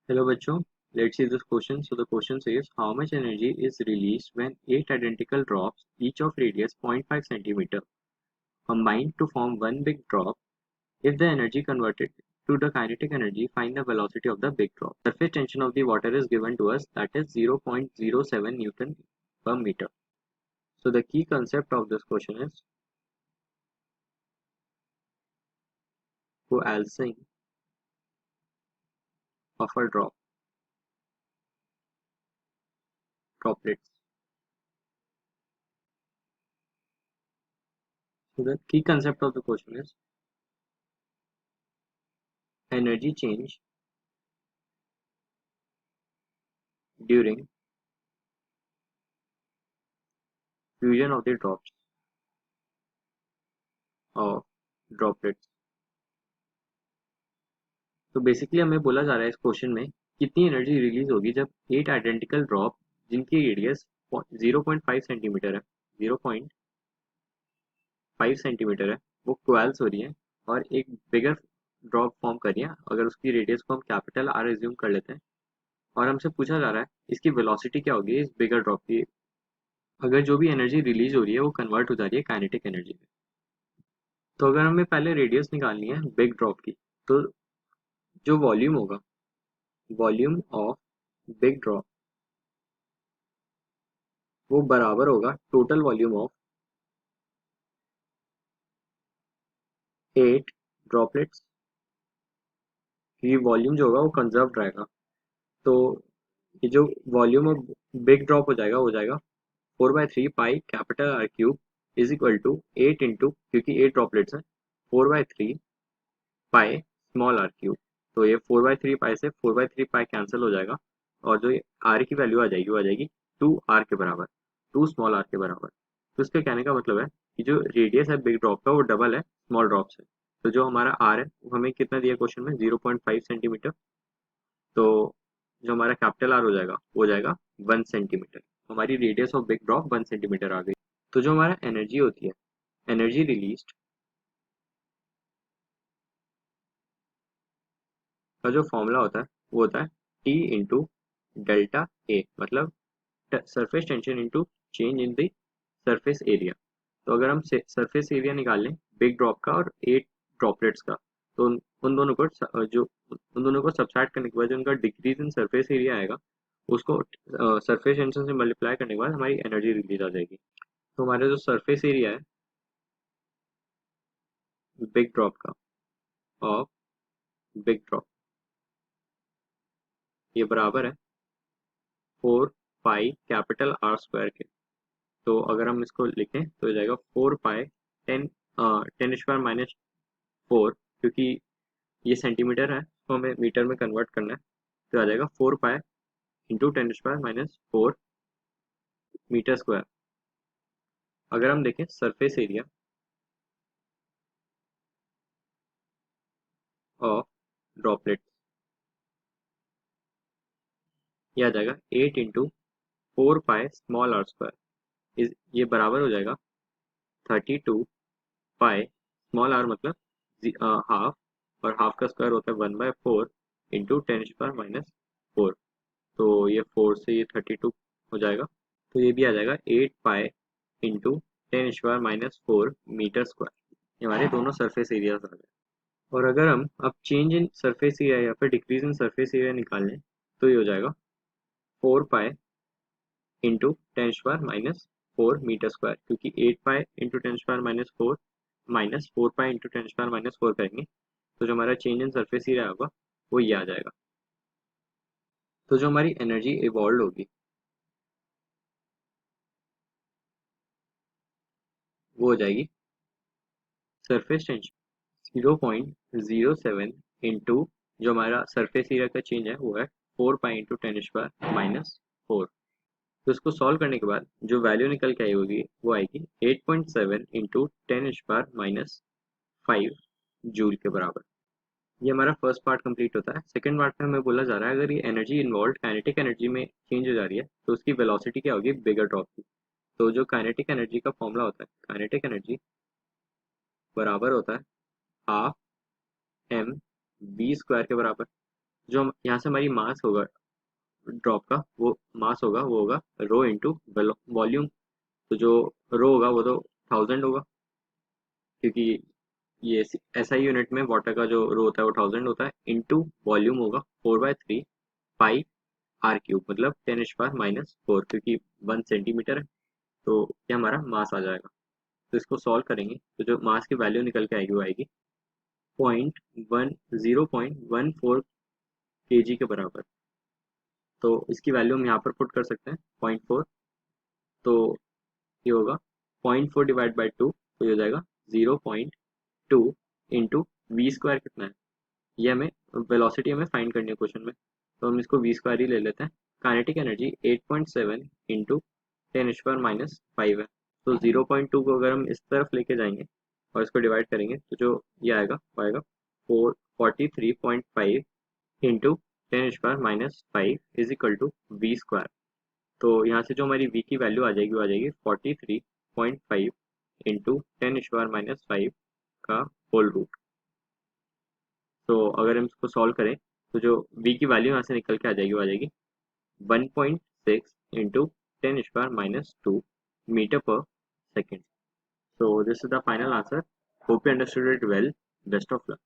Hello bachcho, let's see this question. So the question says how much energy is released when 8 identical drops, each of radius 0.5 centimeter, combine to form one big drop. If the energy converted to the kinetic energy, find the velocity of the big drop. Surface tension of the water is given to us, that is 0.07 Newton per meter. So the key concept of this question is coalescing of a droplets. So the key concept of the question is energy change during fusion of the drops of droplets. तो basically हमें बोला जा रहा है इस question में कितनी energy release होगी जब 8 आइडेंटिकल ड्रॉप जिनकी रेडियस 0.5 सेंटीमीटर है 0.5 सेंटीमीटर है वो कोएल्स हो रही है और एक बिगर ड्रॉप फॉर्म कर रही है। अगर उसकी रेडियस को हम कैपिटल आर एज्यूम कर लेते हैं और हमसे पूछा जा रहा है इसकी वेलोसिटी क्या होगी इस बिगर ड्रॉप की, अगर जो भी एनर्जी रिलीज हो रही है वो कन्वर्ट हो जा रही है काइनेटिक एनर्जी में। तो अगर हमें पहले रेडियस निकालनी है बिग ड्रॉप की, तो जो वॉल्यूम होगा, वॉल्यूम ऑफ बिग ड्रॉप वो बराबर होगा टोटल वॉल्यूम ऑफ 8 ड्रॉपलेट्स की। वॉल्यूम जो होगा वो कंजर्व रहेगा। तो ये जो वॉल्यूम ऑफ बिग ड्रॉप हो जाएगा 4/3 pi capital R cube is equal to 8 into, क्योंकि 8 ड्रॉपलेट्स हैं, 4/3 पाई स्मॉल आर क्यूब। तो ये 4/3 पाई से 4/3 पाई कैंसिल हो जाएगा और जो आर की वैल्यू आ जाएगी वो आ जाएगी 2 आर के बराबर, 2 स्मॉल आर के बराबर। तो इसके कहने का मतलब है कि जो रेडियस है बिग ड्रॉप का वो डबल है स्मॉल ड्रॉप से। तो जो हमारा आर है वो हमें कितना दिया क्वेश्चन में 0.5 सेंटीमीटर। तो जो हमारा कैपिटल आर हो जाएगा 1 सेंटीमीटर। हमारी radius of big drop 1 centimetre आ गई। तो जो हमारा एनर्जी होती है, एनर्जी रिलीज्ड का जो फॉर्मूला होता है वो होता है टी इंटू डेल्टा ए, मतलब surface tension into change in the surface area. तो अगर हम सरफेस एरिया निकाल लें बिग ड्रॉप का और 8 ड्रॉपलेट्स का, तो उन दोनों को उन दोनों को सब्ट्रैक्ट करने के बाद जो उनका डिक्रीज इन सरफेस एरिया आएगा उसको सरफेस टेंशन से मल्टीप्लाई करने के बाद हमारी एनर्जी रिलीज आ जाएगी। तो हमारा जो सरफेस एरिया है बिग ड्रॉप का ऑफ बिग ड्रॉप ये बराबर है 4 पाई कैपिटल आर स्क्वायर के। तो अगर हम इसको लिखें तो हो जाएगा 4 पाई 10 10⁻⁻⁴, क्योंकि ये सेंटीमीटर है तो हमें मीटर में कन्वर्ट करना है। तो आ जाएगा 4 पाई इंटू 10⁻⁴ मीटर स्क्वायर। अगर हम देखें सरफेस एरिया ऑफ ड्रॉपलेट, ये आ जाएगा 8 into 4 pi small R square, ये बराबर हो जाएगा 32 पाई स्मॉल आर, मतलब हाफ, और हाफ का स्क्वायर होता है 1/4 इंटू 10⁻⁻⁴। तो ये 4 से ये 32 हो जाएगा। तो ये भी आ जाएगा 8 पाई इंटू 10⁻⁻⁴ मीटर स्क्वायर। ये हमारे दोनों सरफेस एरियाज आ गए। और अगर हम अब चेंज इन सरफेस एरिया या फिर डिक्रीज इन सरफेस एरिया निकाल लें तो ये हो जाएगा 4 पाई इंटू 10⁻⁴ मीटर स्क्वायर, क्योंकि 8 pi into 10⁻⁴ minus 4 pi into 10⁻⁴ करेंगे तो जो हमारा चेंज इन सरफेस एरिया होगा वो ये आ जाएगा। तो जो हमारी एनर्जी इवॉल्व होगी वो हो जाएगी सरफेस टेंशन 0.07 इंटू जो हमारा सरफेस एरिया का चेंज है वो है 4 पाई इंटू 10⁻⁴। तो इसको सॉल्व करने के बाद जो वैल्यू निकल के आई होगी वो आएगी 8.7 इंटू 10⁻⁵ जूल के बराबर। ये हमारा फर्स्ट पार्ट कंप्लीट होता है। सेकंड पार्ट में हमें बोला जा रहा है अगर ये एनर्जी इन्वॉल्व काइनेटिक एनर्जी में चेंज हो जा रही है तो उसकी वेलोसिटी क्या होगी बिगर ड्रॉप की। तो जो काइनेटिक एनर्जी का फॉर्मूला होता है, काइनेटिक एनर्जी बराबर होता है हाफ एम वी स्क्वायर के बराबर। जो यहाँ से हमारी मास होगा ड्रॉप का, वो मास होगा वो होगा रो इंटू वॉल्यूम। तो जो रो होगा वो तो 1000 होगा, क्योंकि ये SI यूनिट में वाटर का जो रो होता है वो 1000 होता है, इंटू वॉल्यूम होगा 4/3 पाई आर क्यूब, मतलब 10⁻⁻⁴, क्योंकि 1 सेंटीमीटर है। तो ये हमारा मास आ जाएगा। तो इसको सॉल्व करेंगे तो जो मास की वैल्यू निकल के आएगी वो आएगी 0.14 kg के बराबर। तो इसकी वैल्यू हम यहाँ पर पुट कर सकते हैं 0.4। तो ये होगा 0.4 डिवाइड बाई 2, तो ये हो जाएगा 0.2 इंटू वी स्क्वायर कितना है, ये हमें वेलोसिटी हमें फाइंड करनी है क्वेश्चन में, तो हम इसको वी स्क्वायर ही ले लेते हैं। काइनेटिक एनर्जी 8.7 इंटू 10⁻⁻⁵ है। तो 0.2 को अगर हम इस तरफ लेके जाएंगे और इसको डिवाइड करेंगे तो जो ये आएगा वो आएगा 43.5 into 10⁻⁻⁵ is equal to V square. तो यहाँ से जो हमारी v की वैल्यू आ जाएगी वो आ जाएगी 43.5 इंटू 10⁻⁻⁵ का होल रूट। तो अगर हम इसको सॉल्व करें तो जो v की वैल्यू यहाँ से निकल के आ जाएगी वो आ जाएगी 1.6 इंटू 10⁻⁻² मीटर पर second. So this is the final answer. Hope you understood it well. Best of luck.